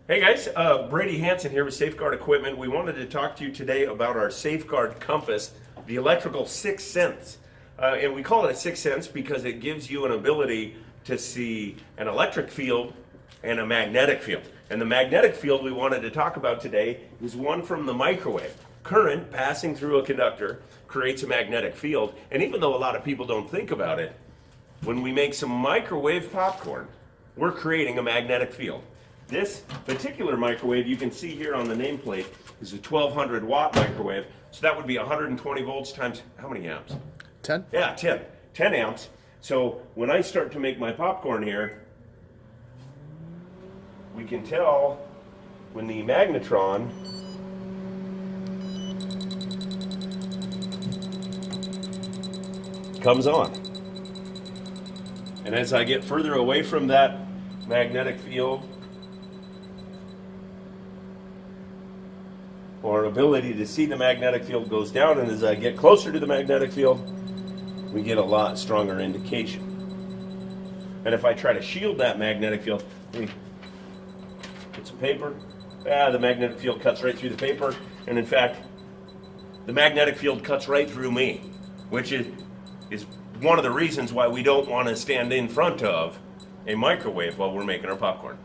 Hey guys, Brady Hansen here with Safeguard Equipment. We wanted to talk to you today about our Safeguard Compass, the electrical sixth sense. And we call it a sixth sense because it gives you an ability to see an electric field and a magnetic field. And the magnetic field we wanted to talk about today is one from the microwave. Current passing through a conductor creates a magnetic field. And even though a lot of people don't think about it, when we make some microwave popcorn, we're creating a magnetic field. This particular microwave you can see here on the nameplate is a 1200 watt microwave. So that would be 120 volts times how many amps? 10? Yeah, 10. 10 amps. So when I start to make my popcorn here, we can tell when the magnetron comes on. And as I get further away from that magnetic field, our ability to see the magnetic field goes down, and as I get closer to the magnetic field, we get a lot stronger indication. And if I try to shield that magnetic field, put some paper, the magnetic field cuts right through the paper, and in fact, the magnetic field cuts right through me, which is one of the reasons why we don't want to stand in front of a microwave while we're making our popcorn.